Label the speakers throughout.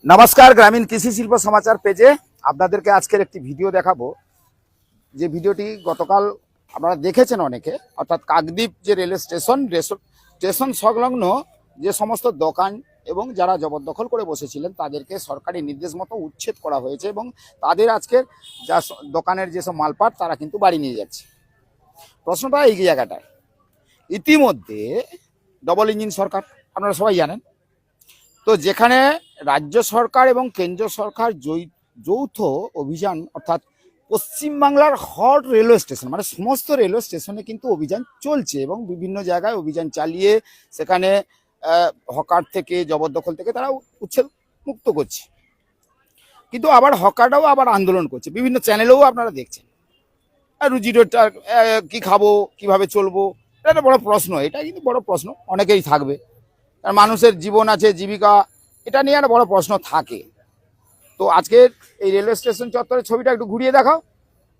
Speaker 1: নমস্কার, গ্রামীণ কৃষি শিল্প সমাচার পেজে আপনাদেরকে আজকের একটি ভিডিও দেখাবো। যে ভিডিওটি গতকাল আপনারা দেখেছেন অনেকে, অর্থাৎ কাকদ্বীপ যে রেল স্টেশন সংলগ্ন যে সমস্ত দোকান এবং যারা জবরদখল করে বসেছিলেন তাদেরকে সরকারি নির্দেশ মতো উচ্ছেদ করা হয়েছে এবং তাদের আজকের যা দোকানের যেসব মালপাট তারা কিন্তু বাড়ি নিয়ে যাচ্ছে। প্রশ্নটা এই জায়গাটায়, ইতিমধ্যে ডবল ইঞ্জিন সরকার আপনারা সবাই জানেন, তো যেখানে রাজ্য সরকার এবং কেন্দ্র সরকার যৌথ অভিযান, অর্থাৎ পশ্চিমবাংলার হট রেলওয়ে স্টেশন মানে সমস্ত রেলওয়ে স্টেশনে কিন্তু অভিযান চলছে এবং বিভিন্ন জায়গায় অভিযান চালিয়ে সেখানে হকার থেকে জবরদখল থেকে তারা উচ্ছেদ মুক্ত করছে। কিন্তু আবার হকাররাও আবার আন্দোলন করছে, বিভিন্ন চ্যানেলেও আপনারা দেখছেন। রুজি রোজগার কি খাবো, কিভাবে চলবো, এটা একটা বড় প্রশ্ন। এটা কিন্তু বড় প্রশ্ন অনেকেই থাকবে, কারণ মানুষের জীবন আছে, জীবিকা, এটা নিয়ে একটা বড় প্রশ্ন থাকে। তো আজকের এই রেলওয়ে স্টেশন চত্বরের ছবিটা একটু ঘুরিয়ে দেখাও,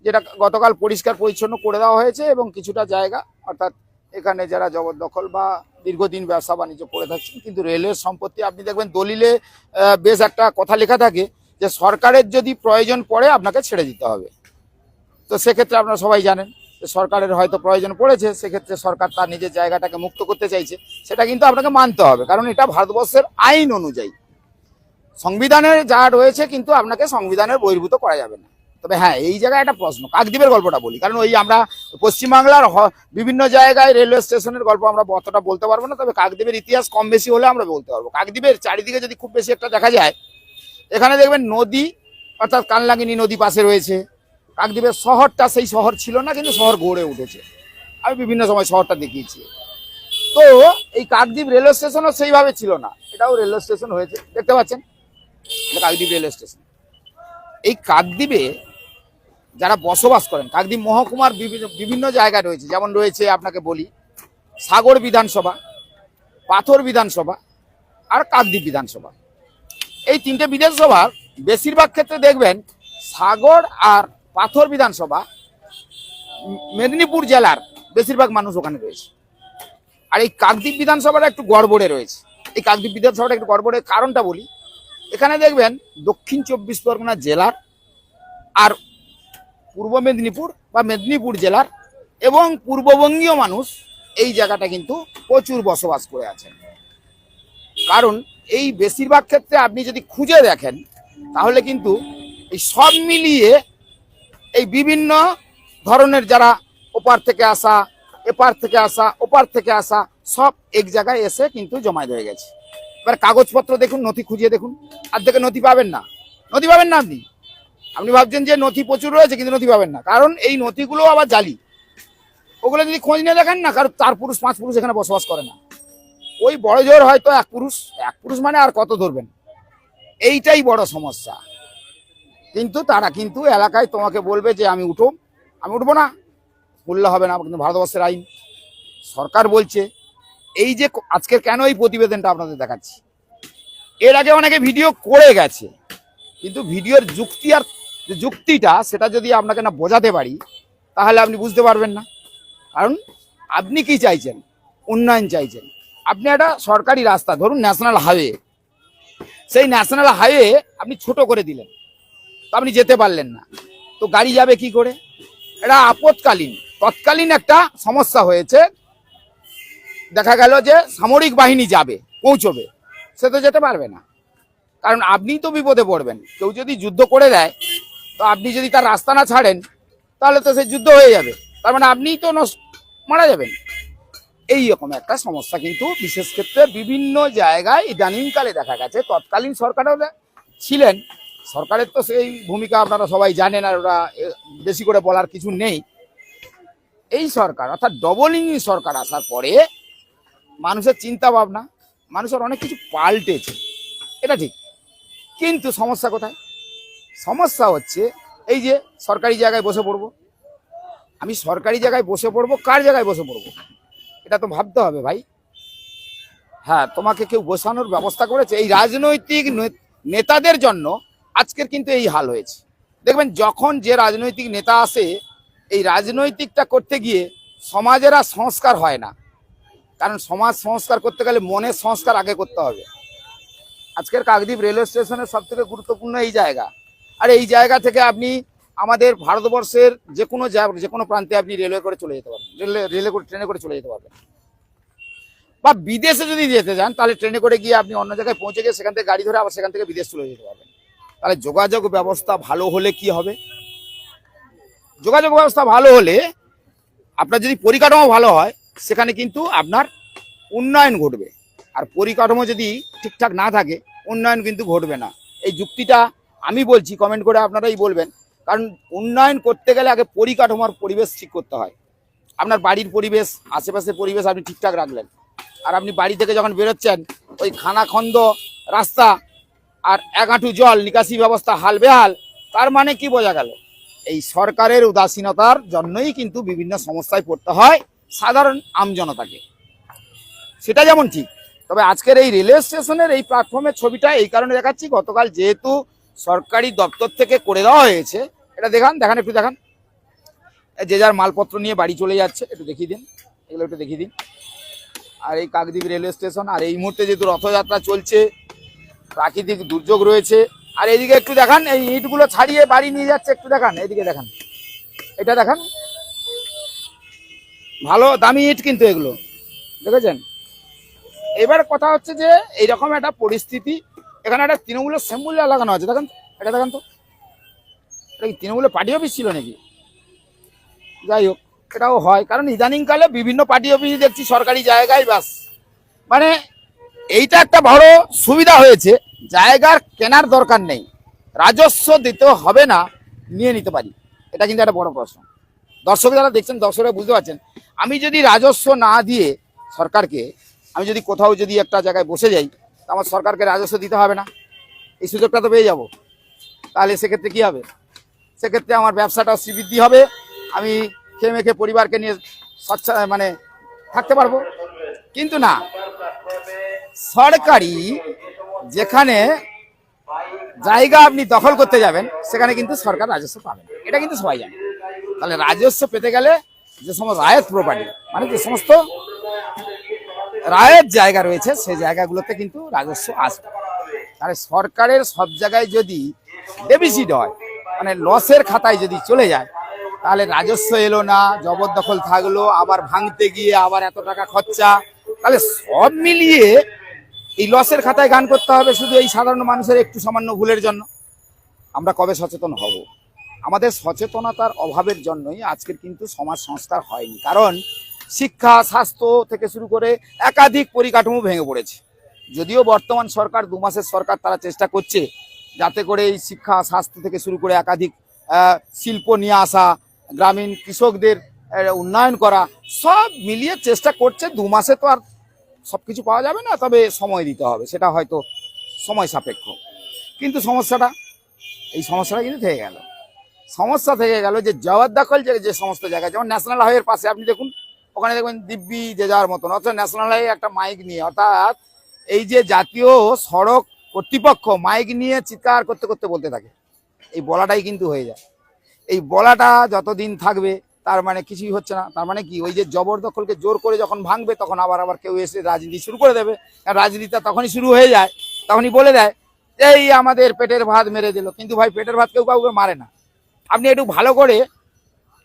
Speaker 1: যেটা গতকাল পরিষ্কার পরিচ্ছন্ন করে দেওয়া হয়েছে এবং কিছুটা জায়গা, অর্থাৎ এখানে যারা জবরদখল বা দীর্ঘদিন ব্যবসা বাণিজ্য করে থাকছেন, কিন্তু রেলের সম্পত্তি আপনি দেখবেন দলিলে বেশ একটা কথা লেখা থাকে যে সরকারের যদি প্রয়োজন পড়ে আপনাকে ছেড়ে দিতে হবে। তো সেক্ষেত্রে আপনারা সবাই জানেন যে সরকারের হয়তো প্রয়োজন পড়েছে, সেক্ষেত্রে সরকার তার নিজের জায়গাটাকে মুক্ত করতে চাইছে, সেটা কিন্তু আপনাকে মানতে হবে, কারণ এটা ভারতবর্ষের আইন অনুযায়ী সংবিধানের যা রয়েছে, কিন্তু আপনাকে সংবিধানের বহির্ভূত করা যাবে না। তবে হ্যাঁ, এই জায়গায় একটা প্রশ্ন, কাকদ্বীপের গল্পটা বলি, কারণ ওই আমরা পশ্চিমবাংলার বিভিন্ন জায়গায় রেলওয়ে স্টেশনের গল্প আমরা অতটা বলতে পারবো না, তবে কাকদ্বীপের ইতিহাস কম বেশি হলে আমরা বলতে পারবো। কাকদ্বীপের চারিদিকে যদি খুব বেশি একটা দেখা যায়, এখানে দেখবেন নদী, অর্থাৎ কালনাগিনী নদী পাশে রয়েছে। কাকদ্বীপের শহরটা সেই শহর ছিল না, কিন্তু শহর গড়ে উঠেছে, আমি বিভিন্ন সময় শহরটা দেখিয়েছি। তো এই কাকদ্বীপ রেলওয়ে স্টেশনও সেইভাবে ছিল না, এটাও রেলওয়ে স্টেশন হয়েছে, দেখতে পাচ্ছেন এটা কাকদ্বীপ রেলওয়ে স্টেশন। এই কাকদ্বীপে যারা বসবাস করেন, কাকদ্বীপ মহকুমার বিভিন্ন জায়গায় রয়েছে, যেমন রয়েছে আপনাকে বলি সাগর বিধানসভা, পাথর বিধানসভা আর কাকদ্বীপ বিধানসভা। এই তিনটে বিধানসভার বেশিরভাগ ক্ষেত্রে দেখবেন সাগর আর পাথর বিধানসভা মেদিনীপুর জেলার বেশিরভাগ মানুষ ওখানে রয়েছে। আর এই কাকদ্বীপ বিধানসভাটা একটু গড়বড়ে রয়েছে। এই কাকদ্বীপ বিধানসভাটা একটু গড়বড়ের কারণটা বলি, এখানে দেখবেন দক্ষিণ 24 পরগনা জেলার আর পূর্ব মেদিনীপুর বা মেদিনীপুর জেলার এবং পূর্ববঙ্গীয় মানুষ এই জায়গাটা কিন্তু প্রচুর বসবাস করে আছেন। কারণ এই বেশিরভাগ ক্ষেত্রে আপনি যদি খুঁজে দেখেন, তাহলে কিন্তু এই সব মিলিয়ে এই বিভিন্ন ধরনের যারা ওপার থেকে আসা, এপার থেকে আসা, ওপার থেকে আসা, সব এক জায়গায় এসে কিন্তু জমায়েত হয়ে গেছে। এবার কাগজপত্র দেখুন, নথি খুঁজিয়ে দেখুন, আর থেকে নথি পাবেন না, নথি পাবেন না। আপনি ভাবছেন যে নথি প্রচুর রয়েছে, কিন্তু নথি পাবেন না, কারণ এই নথিগুলো আবার জালি। ওগুলো যদি খোঁজ নিয়ে দেখেন না, কারণ 4 পুরুষ 5 পুরুষ এখানে বসবাস করে না, ওই বড় জোর হয়তো এক পুরুষ মানে আর কত ধরবেন, এইটাই বড় সমস্যা। কিন্তু তারা কিন্তু এলাকায় তোমাকে বলবে যে আমি উঠবো না, বললে হবে না, কিন্তু ভারতবর্ষের আইন, সরকার বলছে। এই যে আজকের কেন এই প্রতিবেদনটা আপনাদের দেখাচ্ছি, এর আগে অনেকে ভিডিও করে গেছে, কিন্তু ভিডিওর যুক্তিটা সেটা যদি আপনাকে না বোঝাতে পারি, তাহলে আপনি বুঝতে পারবেন না। কারণ আপনি কি চাইছেন, উন্নয়ন চাইছেন। আপনি একটা সরকারি রাস্তা, ধরুন ন্যাশনাল হাইওয়ে, সেই ন্যাশনাল হাইওয়ে আপনি ছোট করে দিলেন, তো আপনি যেতে পারলেন না, তো গাড়ি যাবে কি করে? এটা তৎকালীন একটা সমস্যা হয়েছে। দেখা গেল যে সামরিক বাহিনী পৌঁছবে, সে তো যেতে পারবে না, কারণ আপনি তো বিপদে পড়বেন। কেউ যদি যুদ্ধ করে দেয়, তো আপনি যদি তার রাস্তা না ছাড়েন, তাহলে তো সে যুদ্ধ হয়ে যাবে, তার মানে আপনিই তো মারা যাবেন। এইরকম একটা সমস্যা কিন্তু বিশেষ ক্ষেত্রে বিভিন্ন জায়গায় ইদানিংকালে দেখা গেছে। তৎকালীন সরকারও ছিলেন, সরকারের তো সেই ভূমিকা আপনারা সবাই জানেন, আর ওরা বেশি করে বলার কিছু নেই। এই সরকার, অর্থাৎ ডবল ইঞ্জিন সরকার আসার পরে মানুষের চিন্তা ভাবনা, মানুষের অনেক কিছু পাল্টেছে, এটা ঠিক। কিন্তু সমস্যা কোথায়? সমস্যা হচ্ছে এই যে সরকারি জায়গায় বসে পড়বো। আমি সরকারি জায়গায় বসে পড়বো, কার জায়গায় বসে পড়বো, এটা তো ভাবতে হবে ভাই। হ্যাঁ, তোমাকে কেউ বসানোর ব্যবস্থা করেছে, এই রাজনৈতিক নেতাদের জন্য আজকের কিন্তু এই হাল হয়েছে। দেখবেন যখন যে রাজনৈতিক নেতা আসে, এই রাজনৈতিকটা করতে গিয়ে সমাজের আর সংস্কার হয় না, কারণ সমাজ সংস্কার করতে গেলে মনের সংস্কার আগে করতে হবে। আজকের কাকদ্বীপ রেলওয়ে স্টেশনের সব থেকে গুরুত্বপূর্ণ এই জায়গা। আর এই জায়গা থেকে আপনি আমাদের ভারতবর্ষের যে কোনো প্রান্তে আপনি রেলওয়ে করে চলে যেতে পারবেন, রেলে করে ট্রেনে করে চলে যেতে পারবেন। বা বিদেশে যদি যেতে চান তাহলে ট্রেনে করে গিয়ে আপনি অন্য জায়গায় পৌঁছে গিয়ে সেখান থেকে গাড়ি ধরে আবার সেখান থেকে বিদেশ চলে যেতে পারবেন। তাহলে যোগাযোগ ব্যবস্থা ভালো হলে কি হবে? যোগাযোগ ব্যবস্থা ভালো হলে আপনার যদি পরিকাঠামো ভালো হয় সেখানে কিন্তু আপনার উন্নয়ন ঘটবে। আর পরিকাঠামো যদি ঠিকঠাক না থাকে উন্নয়ন কিন্তু ঘটবে না। এই যুক্তিটা আমি বলছি, কমেন্ট করে আপনারাই বলবেন। কারণ উন্নয়ন করতে গেলে আগে পরিকাঠামোর পরিবেশ ঠিক করতে হয়। আপনার বাড়ির পরিবেশ, আশেপাশের পরিবেশ আপনি ঠিকঠাক রাখলেন, আর আপনি বাড়ি থেকে যখন বেরোচ্ছেন ওই খানাখন্দ রাস্তা আর এক হাঁটু জল, নিকাশি ব্যবস্থা হাল বেহাল, তার মানে কি বোঝা গেল? এই সরকারের উদাসীনতার জন্যই কিন্তু বিভিন্ন সমস্যায় পড়তে হয় সাধারণ আমজনতাকে। সেটা যেমন ঠিক, তবে আজকের এই রেলওয়ে স্টেশনের এই প্ল্যাটফর্মের ছবিটা এই কারণে দেখাচ্ছি, গতকাল যেহেতু সরকারি দপ্তর থেকে করে দেওয়া হয়েছে। এটা দেখান একটু দেখান, যে যার মালপত্র নিয়ে বাড়ি চলে যাচ্ছে, একটু দেখিয়ে দিন, এগুলো একটু দেখিয়ে দিন। আর এই কাকদ্বীপ রেলওয়ে স্টেশন, আর এই মুহূর্তে যেহেতু রথযাত্রা চলছে, প্রাকৃতিক দুর্যোগ রয়েছে। আর এদিকে একটু দেখান, এই ইটগুলো ছাড়িয়ে বাড়ি নিয়ে যাচ্ছে, একটু দেখান, এদিকে দেখান, এটা দেখান, ভালো দামি ইট কিন্তু এগুলো, দেখেছেন? এবার কথা হচ্ছে যে এইরকম একটা পরিস্থিতি, এখানে একটা তৃণমূলের সিম্বল লাগানো আছে, দেখেন এটা, দেখেন তো, এটা কি তৃণমূলের পার্টি অফিস ছিল নাকি? যাই হোক, এটাও হয়, কারণ ইদানিংকালে বিভিন্ন পার্টি অফিস দেখছি সরকারি জায়গায়, বাস মানে এইটা একটা বড় সুবিধা হয়েছে, জায়গার কেনার দরকার নেই, রাজস্ব দিতে হবে না, নিয়ে নিতে পারি। এটা কিন্তু একটা বড় প্রশ্ন। দর্শক যারা দেখছেন, দর্শকরা বুঝতে পারছেন, আমি যদি রাজস্ব না দিয়ে সরকারকে, আমি যদি কোথাও যদি একটা জায়গায় বসে যাই, আমার সরকারকে রাজস্ব দিতে হবে না, এই সুযোগটা তো পেয়ে যাব। তাহলে সেক্ষেত্রে কি হবে? সেক্ষেত্রে আমার ব্যবসাটা শ্রীবৃদ্ধি হবে, আমি খেয়ে মেখে পরিবারকে নিয়ে মানে থাকতে পারবো। কিন্তু না, সরকারি যেখানে জায়গা আপনি দখল করতে যাবেন সেখানে কিন্তু সরকার রাজস্ব পাবে, এটা কিন্তু সবাই জানে। তাহলে রাজস্ব পেতে গেলে যে সমস্ত রায়ত প্রপার্টি, মানে যে সমস্ত রায়ের জায়গা রয়েছে সেই জায়গাগুলোতে কিন্তু রাজস্ব আসবে। তাহলে সরকারের সব জায়গায় যদি ডেফিসিট হয়, মানে লসের খাতায় যদি চলে যায়, তাহলে রাজস্ব এলো না, জবরদখল থাকলো, আবার ভাঙতে গিয়ে আবার এত টাকা খরচা, তাহলে সব মিলিয়ে এই লসের খাতায় গান করতে হবে শুধু এই সাধারণ মানুষের একটু সামান্য ভুলের জন্য। আমরা কবে সচেতন হব? আমাদের সচেতনতার অভাবের জন্যই আজকের কিন্তু সমাজ সংস্কার হয়নি। কারণ শিক্ষা, স্বাস্থ্য থেকে শুরু করে একাধিক পরিকাঠামো ভেঙে পড়েছে। যদিও বর্তমান সরকার, 2 মাসের সরকার, তারা চেষ্টা করছে যাতে করে এই শিক্ষা, স্বাস্থ্য থেকে শুরু করে একাধিক শিল্প নিয়ে আসা, গ্রামীণ কৃষকদের উন্নয়ন করা, সব মিলিয়ে চেষ্টা করছে। 2 মাসে তো আর সবকিছু পাওয়া যাবে না, তবে সময় দিতে হবে, সেটা হয়তো সময় সাপেক্ষ। কিন্তু এই সমস্যাটা কিন্তু থেকে গেল। সমস্যা থেকে গেল যে জবরদখল যে সমস্ত জায়গায়, যেমন ন্যাশনাল হাইওয়ের পাশে আপনি দেখুন, ওখানে দেখবেন দিব্যি যে যাওয়ার মতন, অর্থাৎ ন্যাশনাল হাইওয়ে একটা মাইক নিয়ে, অর্থাৎ এই যে জাতীয় সড়ক কর্তৃপক্ষ মাইক নিয়ে চিৎকার করতে করতে বলতে থাকে, এই বলাটাই কিন্তু হয়ে যায়। এই বলাটা যতদিন থাকবে তার মানে কিছুই হচ্ছে না। তার মানে কি, ওই যে জবরদখলকে জোর করে যখন ভাঙবে তখন আবার কেউ এসে রাজনীতি শুরু করে দেবে। রাজনীতিটা তখনই শুরু হয়ে যায়, তখনই বলে দেয় এই আমাদের পেটের ভাত মেরে দিল। কিন্তু ভাই, পেটের ভাত কেউ কাউকে মারে না। আপনি একটু ভালো করে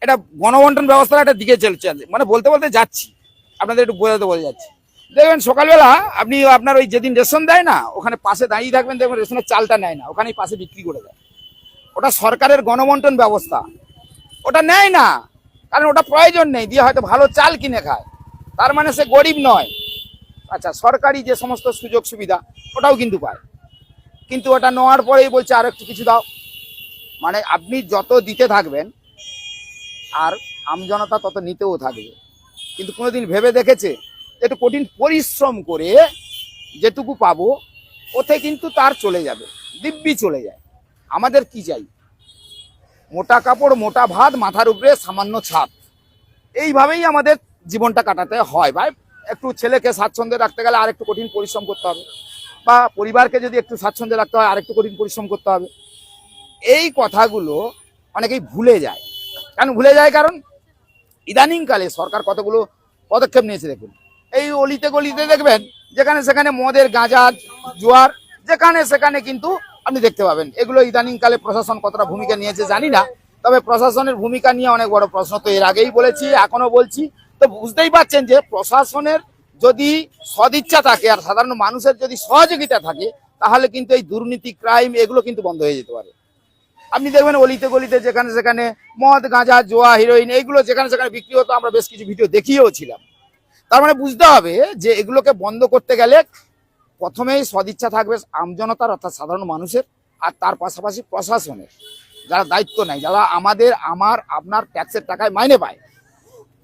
Speaker 1: এটা গণবন্টন ব্যবস্থার একটা দিকে চলছে, মানে বলতে বলতে যাচ্ছি, আপনাদের একটু বলে যাচ্ছি। দেখবেন সকালবেলা আপনি আপনার ওই যেদিন রেশন দেয় না, ওখানে পাশে দাঁড়িয়ে থাকবেন, দেখবেন রেশনের চালটা নেয় না, ওখানেই পাশে বিক্রি করে দেয়। ওটা সরকারের গণবন্টন ব্যবস্থা, ওটা নেয় না, কারণ ওটা প্রয়োজন নেই, দিয়ে হয়তো ভালো চাল কিনে খায়, তার মানে সে গরিব নয়। আচ্ছা, সরকারি যে সমস্ত সুযোগ সুবিধা ওটাও কিন্তু পায়, কিন্তু ওটা নেওয়ার পরেই বলছে আর একটু কিছু দাও। মানে আপনি যত দিতে থাকবেন আর আমজনতা তত নিতেও থাকবে। কিন্তু কোনোদিন ভেবে দেখেছে একটু কঠিন পরিশ্রম করে যেটুকু পাবো ওতে কিন্তু তার চলে যাবে, দিব্যি চলে যায়। আমাদের কি চাই? মোটা কাপড়, মোটা ভাত, মাথার উপরে সামান্য ছাদ, এইভাবেই আমাদের জীবনটা কাটাতে হয়। ভাই, একটু ছেলেকে স্বাচ্ছন্দ্যে রাখতে গেলে আর একটু কঠিন পরিশ্রম করতে হবে, বা পরিবারকে যদি একটু স্বাচ্ছন্দ্যে রাখতে হয় আর একটু কঠিন পরিশ্রম করতে হবে। এই কথাগুলো অনেকেই ভুলে যায়। কেন ভুলে যায়? কারণ ইদানিংকালে সরকার কতগুলো পদক্ষেপ নিয়েছে। দেখুন, এই অলিতে গলিতে দেখবেন যেখানে সেখানে মদের, গাঁজা, জুয়ার যেখানে সেখানে কিন্তু আপনি দেখতে পাবেন। এগুলো ইদানিং কালে প্রশাসন কতটা ভূমিকা নিয়েছে জানি না, তবে প্রশাসনের ভূমিকা নিয়ে অনেক বড় প্রশ্ন। তো এর আগেই বলেছি, এখনো বলছি। তো বুঝতেই পারছেন যে প্রশাসনের যদি সদিচ্ছা থাকে আর সাধারণ মানুষের যদি সহযোগিতা থাকে, তাহলে কিন্তু এই দুর্নীতি, ক্রাইম এগুলো কিন্তু বন্ধ হয়ে যেতে পারে। আপনি দেখবেন অলিতে গলিতে যেখানে সেখানে মদ, গাঁজা, জোয়া, হিরোইন এইগুলো যেখানে সেখানে বিক্রি হতো, আমরা বেশ কিছু ভিডিও দেখিয়েও ছিলাম। তার মানে বুঝতে হবে যে এগুলোকে বন্ধ করতে গেলে প্রথমেই সদিচ্ছা থাকবে আমজনতার, অর্থাৎ সাধারণ মানুষের, আর তার পাশাপাশি প্রশাসনের, যারা দায়িত্ব নেয়, যারা আপনার ট্যাক্সের টাকায় মাইনে পায়,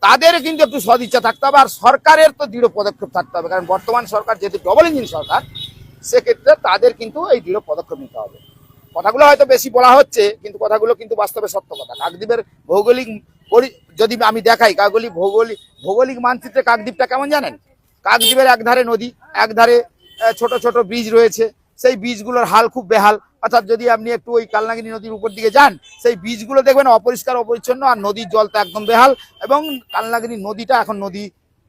Speaker 1: তাদের কিন্তু একটু সদিচ্ছা থাকতে হবে। আর সরকারের তো দৃঢ় পদক্ষেপ থাকতে হবে, কারণ বর্তমান সরকার যেহেতু ডবল ইঞ্জিন সরকার, সেক্ষেত্রে তাদের কিন্তু এই দৃঢ় পদক্ষেপ নিতে হবে। কথাগুলো হয়তো বেশি বলা হচ্ছে, কিন্তু কথাগুলো কিন্তু বাস্তবে সত্য কথা। কাকদ্বীপের ভৌগোলিক যদি আমি দেখাই, ভৌগোলিক মানচিত্রে কাকদ্বীপটা কেমন জানেন? কাকদ্বীপের একধারে নদী, একধারে ছোট ছোট ব্রিজ রয়েছে। সেই ব্রিজগুলোর হাল খুব বেহাল। অর্থাৎ যদি আপনি একটু ওই কালনাগিনী নদীর উপর দিকে যান, সেই ব্রিজগুলো দেখবেন অপরিষ্কার, অপরিচ্ছন্ন, আর নদীর জলটা একদম বেহাল। এবং কালনাগিনী নদীটা এখন নদী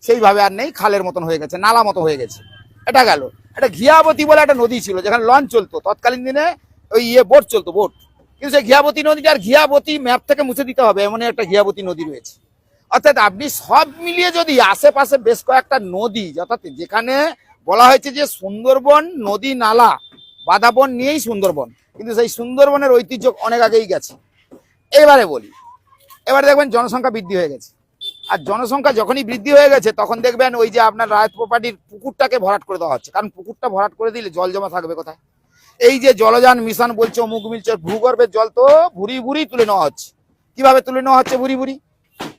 Speaker 1: সেইভাবে আর নেই, খালের মতন হয়ে গেছে, নালা মতো হয়ে গেছে। এটা গেল। একটা ঘিয়াবতী বলে একটা নদী ছিল, যেখানে লঞ্চ চলতো তৎকালীন দিনে, ওই বোট চলতো, বোট। কিন্তু সেই ঘিয়াবতী নদীটা, আর ঘিয়াবতী ম্যাপ থেকে মুছে দিতে হবে, এমন একটা ঘিয়াবতী নদী রয়েছে। অর্থাৎ আপনি সব মিলিয়ে যদি আশেপাশে বেশ কয়েকটা নদী, অর্থাৎ যেখানে বলা হয়েছে যে সুন্দরবন নদী নালা বাদাবন নিয়েই সুন্দরবন, কিন্তু সেই সুন্দরবনের ঐতিহ্য অনেক আগেই গেছে। এবারে বলি, এবারে দেখবেন জনসংখ্যা বৃদ্ধি হয়ে গেছে। আর জনসংখ্যা যখনই বৃদ্ধি হয়ে গেছে, তখন দেখবেন ওই যে আপনার রায়ত প্রপার্টির পুকুরটাকে ভরাট করে দেওয়া হচ্ছে। কারণ পুকুরটা ভরাট করে দিলে জল জমা থাকবে কোথায়? এই যে জলযান মিশন বলছে, অমুক মিলছে, ভূগর্ভের জল তো ভুরি ভুরি তুলে নেওয়া হচ্ছে। কিভাবে তুলে নেওয়া হচ্ছে ভুরি ভুরি?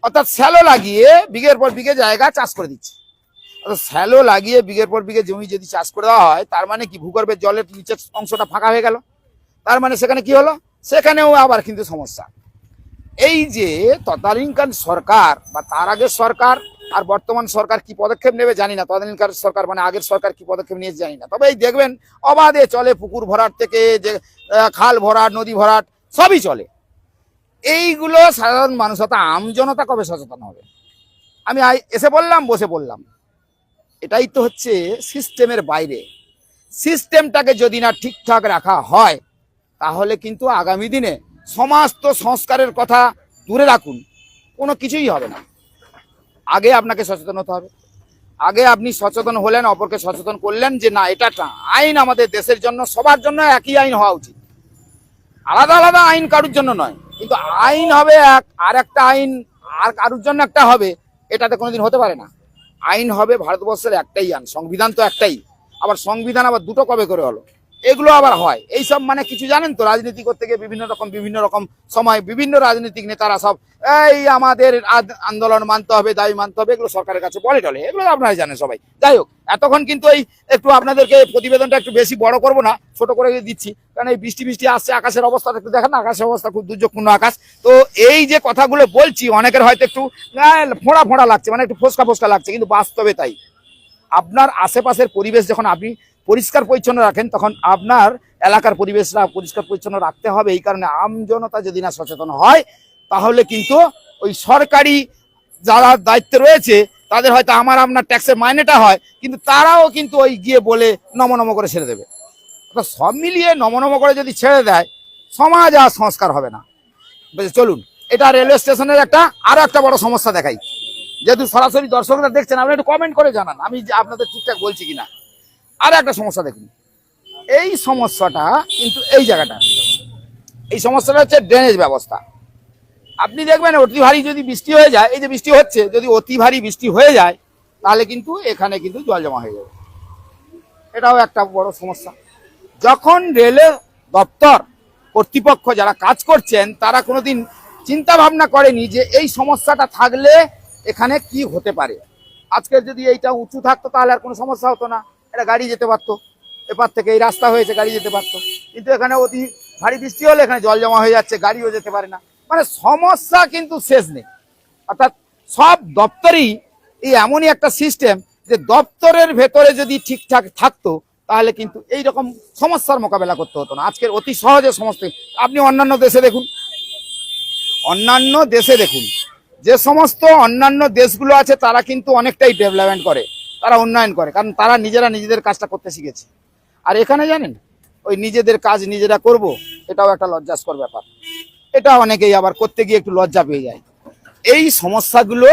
Speaker 1: অর্থাৎ শ্যালো লাগিয়ে বিঘের পর বিঘে জায়গা চাষ করে দিচ্ছে। অর্থাৎ শ্যালো লাগিয়ে বিঘের পর বিঘে জমি যদি চাষ করে দেওয়া হয়, তার মানে কি ভূগর্ভের জলের নিচের অংশটা ফাঁকা হয়ে গেল। তার মানে সেখানে কি হলো? সেখানেও আবার কিন্তু সমস্যা। এই যে তদানীন্তন সরকার বা তার আগের সরকার আর বর্তমান সরকার কি পদক্ষেপ নেবে জানি না। তদানীন্তন সরকার মানে আগের সরকার কি পদক্ষেপ নিয়েছে জানি না। তবে এই দেখবেন অবাধে চলে পুকুর ভরাট থেকে যে খাল ভরাট, নদী ভরাট, সবই চলে। এইগুলো সাধারণ মানুষ, অর্থাৎ আমজনতা কবে সচেতন হবে? আমি এসে বললাম, বসে বললাম, এটাই তো হচ্ছে সিস্টেমের বাইরে। সিস্টেমটাকে যদি না ঠিকঠাক রাখা হয়, তাহলে কিন্তু আগামী দিনে সমাজ তো সংস্কারের কথা দূরে রাখুন, কোনো কিছুই হবে না। আগে আপনাকে সচেতন হতে হবে। আগে আপনি সচেতন হলেন, অপরকে সচেতন করলেন যে না, এটা আইন আমাদের দেশের জন্য, সবার জন্য একই আইন হওয়া উচিত। আলাদা আলাদা আইন কারুর জন্য নয়, কিন্তু আইন হবে এক, আর একটা আইন আর কারুর জন্য একটা হবে, এটাতে কোনোদিন হতে পারে না। আইন হবে ভারতবর্ষের একটাই আইন, সংবিধান তো একটাই। আবার সংবিধান আবার দুটো কবে করে হলো? এগুলো আবার হয়। এইসব মানে কিছু জানেন তো? রাজনীতি করতে গিয়ে বিভিন্ন রকম সময় বিভিন্ন রাজনৈতিক নেতারা সব এই আমাদের আন্দোলন মানতে হবে, দাবি মানতে হবে, এগুলো সরকারের কাছে বলে টলে, এগুলো আপনারা জানেন সবাই। যাই হোক, এতক্ষণ কিন্তু এই একটু আপনাদেরকে প্রতিবেদনটা একটু বেশি বড় করব না, ছোট করে দিচ্ছি, কারণ এই বৃষ্টি বৃষ্টি আসছে, আকাশের অবস্থাটা একটু দেখেন না, আকাশের অবস্থা খুব দুর্যোগপূর্ণ আকাশ। তো এই যে কথাগুলো বলছি, অনেকের হয়তো একটু ফোঁড়া ফোঁড়া লাগছে, মানে একটু ফোসকা ফোসকা লাগছে, কিন্তু বাস্তবে তাই। আপনার আশেপাশের পরিবেশ যখন আপনি পরিষ্কার পরিচ্ছন্ন রাখেন, তখন আপনার এলাকার পরিবেশটা পরিষ্কার পরিচ্ছন্ন রাখতে হবে। এই কারণে আমজনতা যদি না সচেতন হয়, তাহলে কিন্তু ওই সরকারি যারা দায়িত্বে রয়েছে, তাদের হয়তো আপনার ট্যাক্সের মাইনেটা হয়, কিন্তু তারাও কিন্তু ওই গিয়ে বলে নম করে ছেড়ে দেবে। সব মিলিয়ে নম করে যদি ছেড়ে দেয়, সমাজ আর সংস্কার হবে না। চলুন, এটা রেলওয়ে স্টেশনের আরো একটা বড় সমস্যা দেখাই। যেহেতু সরাসরি দর্শকরা দেখছেন, আপনি একটু কমেন্ট করে জানান আমি আপনাদের ঠিকঠাক বলছি কিনা। আর একটা সমস্যা দেখুন, এই সমস্যাটা কিন্তু এই জায়গাটা, এই সমস্যাটা হচ্ছে ড্রেনেজ ব্যবস্থা। আপনি দেখবেন অতি ভারী যদি বৃষ্টি হয়ে যায়, এই যে বৃষ্টি হচ্ছে, যদি অতি ভারী বৃষ্টি হয়ে যায়, তাহলে কিন্তু এখানে কিন্তু জল জমা হয়ে যাবে। এটাও একটা বড় সমস্যা। যখন রেলের দপ্তর কর্তৃপক্ষ যারা কাজ করছেন, তারা কোনোদিন চিন্তা ভাবনা করেনি যে এই সমস্যাটা থাকলে এখানে কি হতে পারে। আজকে যদি এইটা উঁচু থাকতো, তাহলে আর কোনো সমস্যা হতো না, এটা গাড়ি যেতে পারতো, এপার থেকে এই রাস্তা হয়েছে, গাড়ি যেতে পারতো। কিন্তু এখানে অতি ভারী বৃষ্টি হলে এখানে জল জমা হয়ে যাচ্ছে, গাড়িও যেতে পারে না। মানে সমস্যা কিন্তু শেষ নেই। অর্থাৎ সব দপ্তরই এই এমনই একটা সিস্টেম, যে দপ্তরের ভেতরে যদি ঠিকঠাক থাকতো, তাহলে কিন্তু এইরকম সমস্যার মোকাবেলা করতে হতো না। আজকের অতি সহজে সমস্ত, আপনি অন্যান্য দেশে দেখুন, যে সমস্ত অন্যান্য দেশগুলো আছে, তারা কিন্তু অনেকটাই ডেভেলপমেন্ট করে, তারা উন্নয়ন করে, কারণ তারা নিজেরা নিজেদের কাজটা করতে শিখেছে। আর এখানে জানেন ওই নিজেদের কাজ নিজেরা করব, এটাও একটা লজ্জাস্কর ব্যাপার। এটা অনেকেই আবার করতে গিয়ে একটু লজ্জা পেয়ে যায়। এই সমস্যাগুলো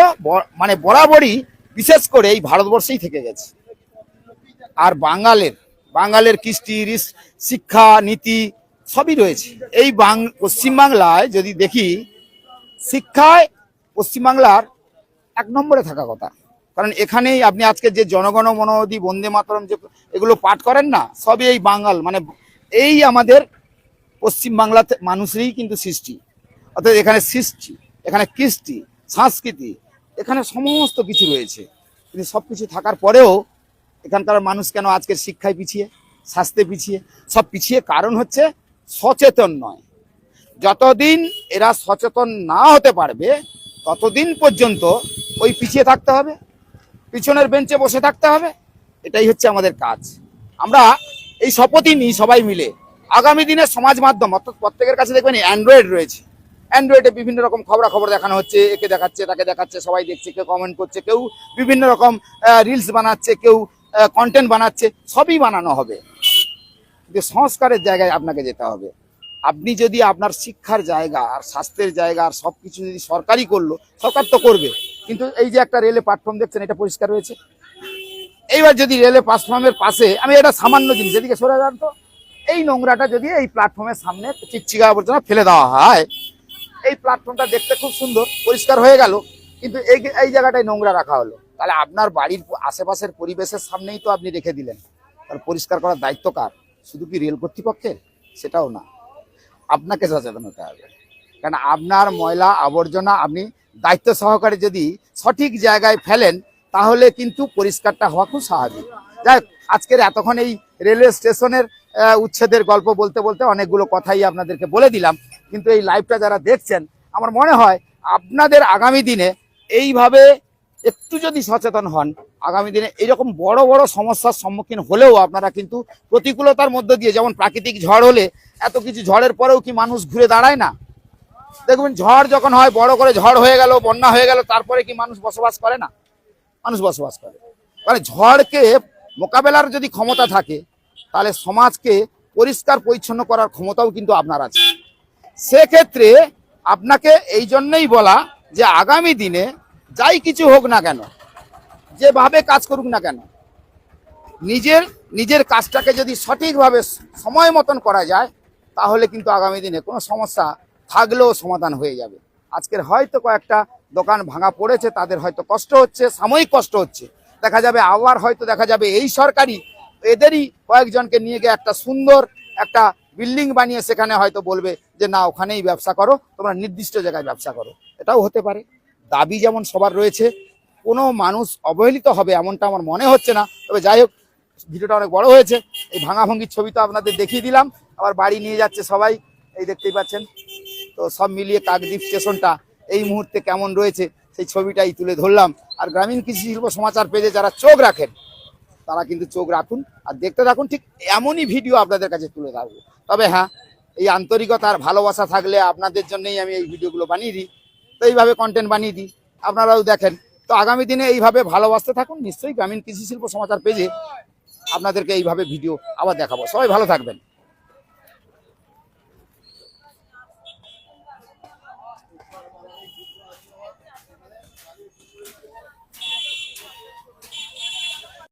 Speaker 1: মানে বরাবরই বিশেষ করে এই ভারতবর্ষেই থেকে গেছে। আর বাঙালের কৃষ্টি শিক্ষা নীতি সবই রয়েছে এই পশ্চিমবাংলায়। যদি দেখি শিক্ষায় পশ্চিমবাংলার 1 নম্বরে থাকা কথা, কারণ এখানেই আপনি আজকে যে জনগণ মনোধি বন্দে মাতরম যে এগুলো পাঠ করেন না, সবই এই বাঙাল মানে এই আমাদের পশ্চিমবাংলাতে মানুষেরই কিন্তু সৃষ্টি। অর্থাৎ এখানে সৃষ্টি, এখানে কৃষ্টি, সংস্কৃতি, এখানে সমস্ত কিছু রয়েছে। কিন্তু সব কিছু থাকার পরেও এখানকার মানুষ কেন আজকের শিক্ষায় পিছিয়ে, স্বাস্থ্যে পিছিয়ে? সব পিছিয়ে কারণ হচ্ছে সচেতন নয়। যতদিন এরা সচেতন না হতে পারবে ততদিন পর্যন্ত ওই পিছিয়ে থাকতে হবে, পিছনের বেঞ্চে বসে থাকতে হবে। এটাই হচ্ছে আমাদের কাজ। আমরা এই শপথই নিই সবাই মিলে, আগামী দিনে সমাজ মাধ্যম অর্থাৎ প্রত্যেকের কাছে দেখবেন অ্যান্ড্রয়েড রয়েছে। অ্যান্ড্রয়েডে বিভিন্ন রকম খবরাখবর দেখানো হচ্ছে, একে দেখাচ্ছে তাকে দেখাচ্ছে, সবাই দেখছে, কেউ কমেন্ট করছে, কেউ বিভিন্ন রকম রিলস বানাচ্ছে, কেউ কন্টেন্ট বানাচ্ছে, সবই বানানো হবে। কিন্তু সংস্কারের জায়গায় আপনাকে যেতে হবে। আপনি যদি আপনার শিক্ষার জায়গা আর স্বাস্থ্যের জায়গা আর সব কিছু যদি সরকারই করলো, সরকার তো করবে, কিন্তু এই যে একটা রেলে প্ল্যাটফর্ম দেখছেন এটা পরিষ্কার রয়েছে। এইবার যদি রেলে প্ল্যাটফর্মের পাশে, আমি এটা সামান্য জিনিস, এদিকে সরে যান তো, এই নোংরাটা যদি এই প্ল্যাটফর্মের সামনে চিকচিকা আবর্জনা ফেলে দেওয়া হয়, এই প্ল্যাটফর্মটা দেখতে খুব সুন্দর পরিষ্কার হয়ে গেল, কিন্তু এই জায়গাটায় নোংরা রাখা হলো, তাহলে আপনার বাড়ির আশেপাশের পরিবেশের সামনেই তো আপনি রেখে দিলেন। তার পরিষ্কার করার দায়িত্ব কার? শুধু কি রেল কর্তৃপক্ষের? সেটাও না, আপনাকে সচেতন হতে হবে। কারণ আপনার ময়লা আবর্জনা আপনি দায়িত্ব সহকারে যদি সঠিক জায়গায় ফেলেন তাহলে কিন্তু পরিষ্কারটা হওয়া খুব স্বাভাবিক। যাই হোক, আজকের এতক্ষণ এই রেলওয়ে স্টেশনের উচ্ছেদের গল্প বলতে বলতে অনেকগুলো কথাই আপনাদেরকে বলে দিলাম। কিন্তু এই লাইভটা যারা দেখছেন, আমার মনে হয় আপনাদের আগামী দিনে এইভাবে একটু যদি সচেতন হন, আগামী দিনে এইরকম বড় বড় সমস্যার সম্মুখীন হলেও আপনারা কিন্তু প্রতিকূলতার মধ্য দিয়ে, যেমন প্রাকৃতিক ঝড় হলে এত কিছু ঝড়ের পরেও কি মানুষ ঘুরে দাঁড়ায় না? দেখবেন ঝড় যখন হয়, বড় করে ঝড় হয়ে গেল, বন্যা হয়ে গেল, তারপরে কি মানুষ বসবাস করে না? মানুষ বসবাস করে। মানে ঝড়কে মোকাবেলার যদি ক্ষমতা থাকে তাহলে সমাজকে পরিষ্কার পরিচ্ছন্ন করার ক্ষমতাও কিন্তু আপনার আছে। সেক্ষেত্রে আপনাকে এই জন্যই বলা যে আগামী দিনে যাই কিছু হোক না কেন, যেভাবে কাজ করুক না কেন, নিজের কাজটাকে যদি সঠিকভাবে সময় মতন করা যায় তাহলে কিন্তু আগামী দিনে কোনো সমস্যা থাকলেও সমাধান হয়ে যাবে। আজকের হয়তো কয়েকটা দোকান ভাঙা পড়েছে, তাদের হয়তো কষ্ট হচ্ছে, সাময়িক কষ্ট হচ্ছে, দেখা যাবে আবার হয়তো দেখা যাবে এই সরকারি এদেরই কয়েকজনকে নিয়ে গিয়ে একটা সুন্দর একটা বিল্ডিং বানিয়ে সেখানে হয়তো বলবে যে না, ওখানেই ব্যবসা করো, তোমরা নির্দিষ্ট জায়গায় ব্যবসা করো। এটাও হতে পারে। দাবি যেমন সবার রয়েছে, কোনো মানুষ অবহেলিত হবে এমনটা আমার মনে হচ্ছে না। তবে যাই হোক, ভিডিওটা অনেক বড় হয়েছে। এই ভাঙাভাঙির ছবি তো আপনাদের দেখিয়ে দিলাম, আবার বাড়ি নিয়ে যাচ্ছে সবাই, এই দেখতেই পাচ্ছেন। তো সব মিলিয়ে কাকদ্বীপ স্টেশনটা এই মুহূর্তে কেমন রয়েছে সেই ছবিটাই তুলে ধরলাম। আর গ্রামীণ কৃষি শিল্প সমাচার পেজে যারা চোখ রাখেন তারা কিন্তু চোখ রাখুন আর দেখতে থাকুন, ঠিক এমনই ভিডিও আপনাদের কাছে তুলে থাকবো। তবে হ্যাঁ, এই আন্তরিকতা আর ভালোবাসা থাকলে আপনাদের জন্যই আমি এই ভিডিওগুলো বানিয়ে দিই। তো এইভাবে কন্টেন্ট বানিয়ে দিই, আপনারাও দেখেন। তো আগামী দিনে এইভাবে ভালোবাসতে থাকুন। নিশ্চয়ই গ্রামীণ কৃষি শিল্প সমাচার পেজে আপনাদেরকে এইভাবে ভিডিও আবার দেখাবো। সবাই ভালো থাকবেন।